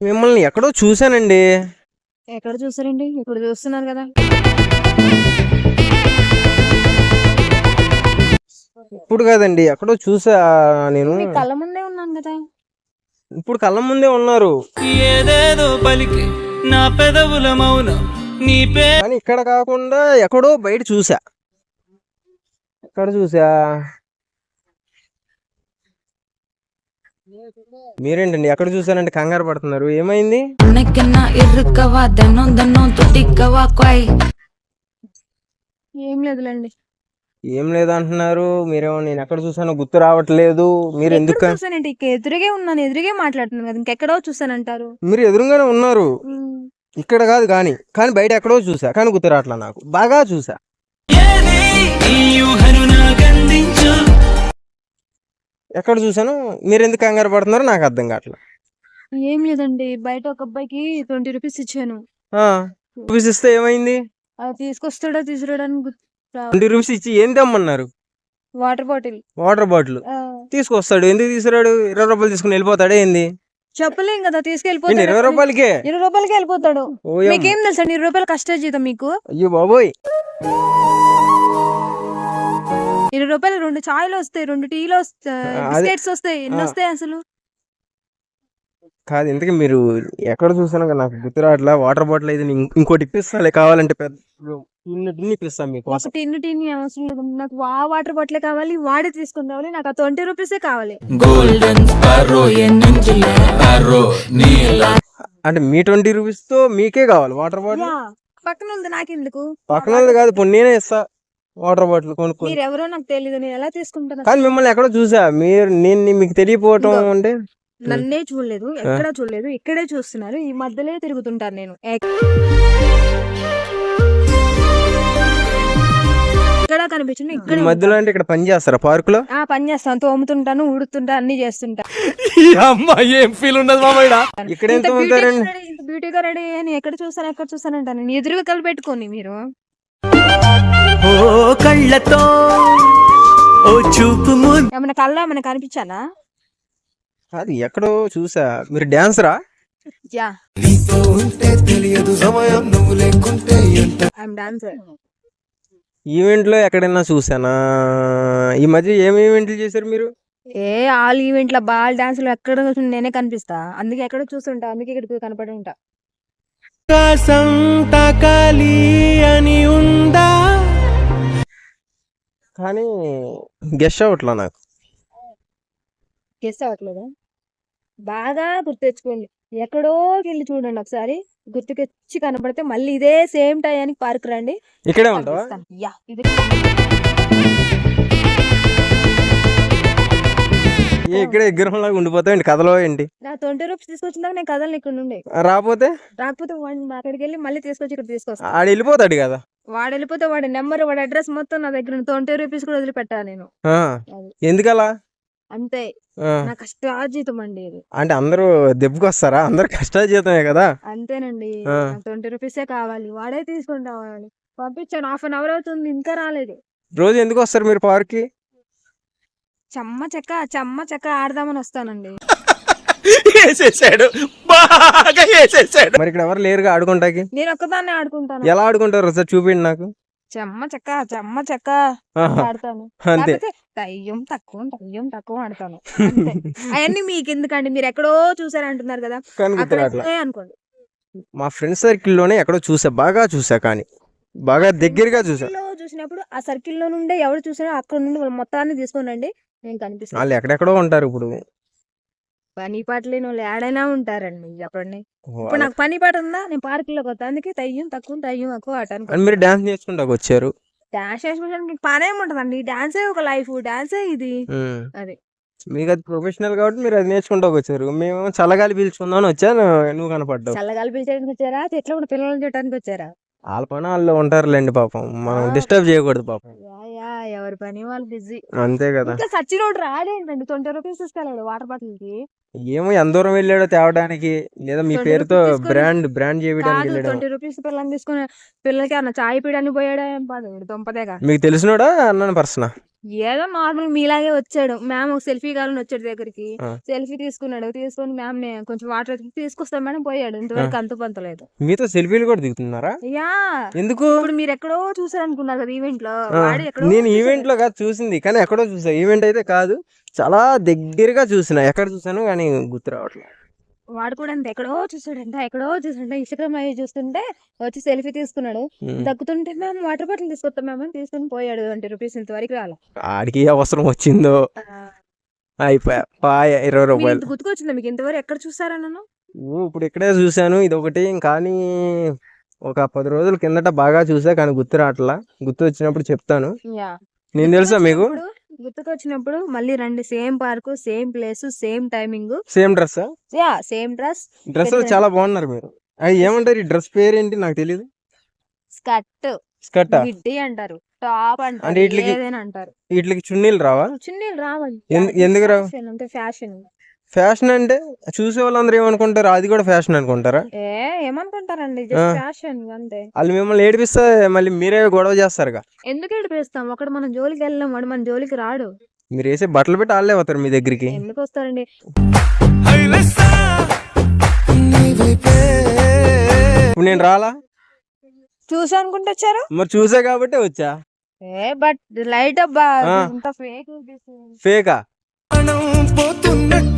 మిమ్మల్ని ఎక్కడో చూశానండి. ఎక్కడ చూసారండి? ఇప్పుడు చూస్తున్నారు కదా. ఇప్పుడు కాదండి, ఎక్కడో చూసా నేను. మీ కళ్ళ ముందే ఉన్నాను కదా. ఇప్పుడు కళ్ళ ముందే ఉన్నారు ఏదేదో పలికి నా పెదవుల మౌనం నీ పే కానీ ఇక్కడ కాకుండా ఎక్కడో బయట చూసా. ఎక్కడ చూసా? మీరేంటండి ఎక్కడ చూసానంటే కంగారు పడుతున్నారు, ఏమైంది? ఏం లేదులేండి. ఏం లేదంటున్నారు మీరేమో. నేను ఎక్కడ చూసానో గుర్తు రావట్లేదు. మీరు ఎక్కడ ఎందుకు చూసానంటే ఎదురుగే ఉన్నాను, ఎదురుగే మాట్లాడుతున్నాను కదా, ఇంకెక్కడో చూసానంటారు. మీరు ఎదురుగానే ఉన్నారు, ఇక్కడ కాదు. కానీ కానీ బయట ఎక్కడో చూసా, కానీ గుర్తు రావట్లా. నాకు బాగా చూసా. ఎక్కడ చూసాను? మీరు ఎందుకు కంగారు పడుతున్నారో నాకు అర్థం కావట్లేదు. ఏం లేదండి, బయట ఒక అబ్బాయికి 20 రూపీస్ ఇచ్చాను. రూపీస్ ఇస్తే ఏమైంది? అది తీసుకొస్తాడో తీసుకురావడానికి 20 రూపీస్ ఇచ్చి ఏం తెమ్మన్నారు? Water bottle. వాటర్ బాటిల్ తీసుకొస్తాడు. ఎందుకు తీసుకురాడు? 20 రూపాయలు తీసుకుని వెళ్ళిపోతాడే ఏంది? చెప్పలేం కదా, తీసుకెళ్ళిపోతాడు. 20 రూపాయలకే 20 రూపాయలకి వెళ్ళిపోతాడు. ఓయమ్మ. మీకేం తెలుసా 20 రూపాయలు కష్ట జీతం మీకు? అయ్యో బాబోయ్. 20 రూపాయలు 2 చాయ్లు వస్తాయి, 2 టీలు వస్తాయి, బిస్కెట్స్ వస్తాయి. ఎన్ని వస్తాయి అసలు? కాదు, ఇంతకీ మీరు ఎక్కడ చూసాను నాకు గుర్తు రావట్లా. వాటర్ బాటిల్ అయితే నేను ఇంకోటి ఇప్పిస్తాలే, కావాలంటే పెద్ద టిన్ని ఇప్పిస్తాను మీకు. ఒక టిన్ని అవసరం లేదు నాకు. ఆ వాటర్ బాటిలే కావాలి, వాడే తీసుకుని రావాలి. నాకు ఆ 20 రూపీసే కావాలి. అంటే మీ 20 రూపీస్ తో మీకే కావాలి వాటర్ బాటిల్? యా, పక్కన ఉంది నాకెందుకు? పక్కన వాళ్ళది కాదు, ఇప్పుడు నేనే ఇస్తా వాటర్ బాటిల్ కొనుక్కొని. మీరు ఎవరో నాకు తెలియదు, నేను ఎలా తీసుకుంటాను? కానీ మిమ్మల్ని ఎక్కడో చూసా. నేను మీకు తెలియపోవటం అంటే నన్నే చూడలేదు, ఎక్కడా చూడలేదు, ఇక్కడే చూస్తున్నారు. ఈ మధ్యలో తిరుగుతుంటాను నేను. ఎక్కడ కనిపించను, ఈ ఇక్కడ మధ్యలో అంటే ఇక్కడ పని చేస్తారా పార్క్ లో? పని చేస్తాను, తోముతుంటాను, ఊడుతుంటా, అన్ని చేస్తుంటా. ఏం ఫీల్ ఉండదు మామయ్య. ఇక్కడ ఎంత ఉంటారండి? ఇంత బ్యూటీగా రెడీ అని ఎక్కడ చూస్తానంటాను. నేను ఎదురుగా కలిపి పెట్టుకోని మీరు. ఓ కళ్ళతో ఓ చూపు ఏమన్నా కళ్ళ ఏమన్నా కనిపించానా? అది ఎక్కడో చూసా. మీరు డాన్సరా? Yeah, I'm dancer. ఈవెంట్ లో ఎక్కడైనా చూసానా? ఈ మధ్య ఏం ఈవెంట్లు చేశారు మీరు? ఆల్ ఈవెంట్ల బాల్ డాన్సులు ఎక్కడ చూసినా నేనే కనిపిస్తా. అందుకే ఎక్కడ చూస్తుంటా, అందుకే ఇక్కడ కనపడి ఉంటా. అని ఉందా కానీ గెస్ట్ అవట్లా నాకు. గెస్ అవ్వట్లేదా? బాగా గుర్తెచ్చుకోండి, ఎక్కడో వెళ్ళి చూడండి ఒకసారి. గుర్తుకొచ్చి కనపడితే మళ్ళీ ఇదే సేమ్ టైంకి పార్క్ రండి. ఇక్కడే ఉంటావా? యా, ఇది ఇక్కడే విగ్రహంలాగా ఉండిపోతావు కథలో ఏంటి? నా 20 రూపీస్ తీసుకొచ్చిందాక నేను కదలను ఇక్కడ నుండి. రాకపోతే అక్కడికి వెళ్ళి మళ్ళీ తీసుకొచ్చి ఇక్కడ తీసుకొస్తా. ఆడ వెళ్ళిపోతాడు కదా. వాడు వెళ్ళిపోతే వాడి నెంబర్, వాడి అడ్రస్ మొత్తం నా దగ్గర 20 రూపీస్ కూడా వదిలిపెట్టాను నేను. ఎందుకలా? అంతే, నా కష్టార్జితం అండి ఇది. అంటే అందరూ దెబ్బకి వస్తారా? అందరు కష్టార్జితమే కదా. అంతేనండి, 20 రూపీసే కావాలి, వాడే తీసుకుని రావాలి. పంపించాను, 1/2 అవర్ అవుతుంది, ఇంకా రాలేదు. రోజు ఎందుకు వస్తారు మీరు పార్క్ కి? చెమ్మ చెక్క ఆడదామని వస్తానండి. మరి ఇక్కడ ఎవరు లేరుగా ఆడుకుంటాకి? నేను ఒక్కదాన్నే ఆడుకుంటాను. ఎలా ఆడుకుంటారు సార్ చూపిండి నాకు. చెమ్మ చెక్క ఆడతాను. అంతే. దయ్యం తక్కువ ఆడతాను. అవన్నీ మీకు ఎందుకండి? మీరు ఎక్కడో చూసారంటున్నారు కదా, అనుకోండి. మా ఫ్రెండ్ సర్కిల్ లోనే ఎక్కడో చూసా, బాగా చూసా, కానీ బాగా దగ్గరగా చూసా. చూసినప్పుడు ఆ సర్కిల్ లో నుండి ఎవరు చూసారో అక్కడ నుండి వాళ్ళు మొత్తాన్ని తీసుకోనండి, నేను కనిపిస్తాను. వాళ్ళు ఎక్కడెక్కడో ఉంటారు. ఇప్పుడు పని పాట లేని వాళ్ళు ఏడైనా ఉంటారండి, చెప్పండి. ఇప్పుడు నాకు పని పాట ఉందా? నేను పార్క్ లోకి వస్తా, అందుకే తయ్యం తక్కువ ఆటాను. మీరు డాన్స్ నేర్చుకుంటాకు వచ్చారు. డాన్స్ చేసుకోవడానికి పని ఏముంటదండి? డాన్సే ఒక లైఫ్, డాన్సే ఇది. అది మీకు అది ప్రొఫెషనల్ కాబట్టి మీరు అది నేర్చుకుంటాకు వచ్చారు. మేము చల్లగాలి పీల్చుకుందామని వచ్చాను, నువ్వు కనపడ్డావు. చల్లగాలి పీల్చడానికి వచ్చారా? చెట్లు ఉన్న పిల్లల్ని చూడటానికి వచ్చారా? వాళ్ళ పని వాళ్ళు ఉంటారులేండి, పాపం మనం డిస్టర్బ్ చేయకూడదు పాపం. ఎవరి పని వాళ్ళు బిజీ, అంతే కదా. ఇంకా సచ్చి రోడ్ రాడేంటండి? 20 రూపీస్ తీసుకెళ్ళాడు వాటర్ బాటిల్ కి. ఏమో ఎంత దూరం వెళ్ళాడో తేవడానికి, లేదా మీ 20 పేరుతో రూపీస్ తీసుకొని బ్రాండ్ చేయడానికి కాదు వెళ్ళాడు. 20 రూపీస్ పిల్లని తీసుకుని పిల్లలకి అన్న చాయ్ పీయడానికి పోయాడా ఏం పాడు దొంపదేగా. మీకు తెలిసినోడా అన్నాను పర్సనా? ఏదో నార్మల్ మీలాగే వచ్చాడు. మ్యామ్ ఒక సెల్ఫీ కావాలని వచ్చాడు దగ్గరికి, ఆ. సెల్ఫీ తీసుకున్నాడు. తీసుకొని మ్యామ్ కొంచెం వాటర్ తీసుకొస్తాం మేడం పోయాడు. ఇంతవరకు అంత పంతలేదు. మీతో సెల్ఫీలు కూడా దిగుతున్నారా? యా ఎందుకు? ఇప్పుడు మీరు ఎక్కడో చూసారు అనుకున్నారు కదా ఈవెంట్ లో, ఆ, వాడు ఎక్కడో నేను చూసాడు. ఈవెంట్ లో కాదు చూసింది, కానీ ఎక్కడో చూసా. ఈవెంట్ అయితే కాదు, చాలా దగ్గరగా చూసిన. ఎక్కడ చూసాను కానీ గుర్తు రావట్లేదు. వాడు కూడా అంతే ఎక్కడో చూసాడంట ఇన్స్టాగ్రామ్ అవి చూస్తుంటే వచ్చి సెల్ఫీ తీసుకున్నాడు. దక్కుతుంటే మేము వాటర్ బాటిల్ తీసుకొస్తాం మేము తీసుకుని పోయాడు. 20 రూపీస్ ఇంతవరకు రాలే. ఆడికి ఏ అవసరం వచ్చిందో అయిపోయా 20 రూపాయలు. ఇంత గుర్తుకొచ్చిందా మీకు ఇంతవరకు ఎక్కడ చూసారా నన్ను? ఇప్పుడు ఇక్కడే చూశాను ఇది ఒకటి, కానీ ఒక 10 రోజుల కిందట బాగా చూసా, కానీ గుర్తు రావట్లా. గుర్తు వచ్చినప్పుడు చెప్తాను. యా నేను తెలుసా మీకు? గుర్తుకొచ్చినప్పుడు మళ్ళీ రండి. Same park, same place, same timing, same dress. Yeah same dress. Dress చాలా బాగున్నారు మీరు. అది ఏమంటారు ఈ డ్రెస్ పేరేంటి నాకు తెలియదు. స్కర్ట్, స్కర్టా? మిడ్డీ అంటారు, టాప్ అంటారు, అంటే వీటికి- ఏదైనా అంటారు. వీటికి చున్నీలు రావా? చున్నీలు రావాలి. ఎందుకు రావు? Fashion అంటే ఫ్యాషన్. ఫ్యాషన్ అంటే చూసే వాళ్ళందరూ ఏమనుకుంటారు? అది కూడా ఫ్యాషన్ అనుకుంటారా? ఏమనుకుంటారండి, ఆ. జస్ట్ ఫ్యాషన్ అంతే. వాళ్ళు మిమ్మల్ని ఏడిపిస్తే మళ్ళీ మీరే గొడవ చేస్తారుగా. ఎందుకు ఏడిపిస్తాం? ఒకడు మన జోలికి వెళ్ళాం, వాడు మన జోలికి రాడు. మీరు వేసే బట్టలు పెట్టి వాళ్ళే అవుతారు మీ దగ్గరికి. ఎందుకు వస్తారండి? ఇప్పుడు నేను రాలా? చూసా అనుకుంటే వచ్చారు. మరి చూసా కాబట్టి వచ్చా. బట్ లైట్ అబ్బా ఆ. ఇంత ఫేక్ ఫేకా? పోతున్నట్టు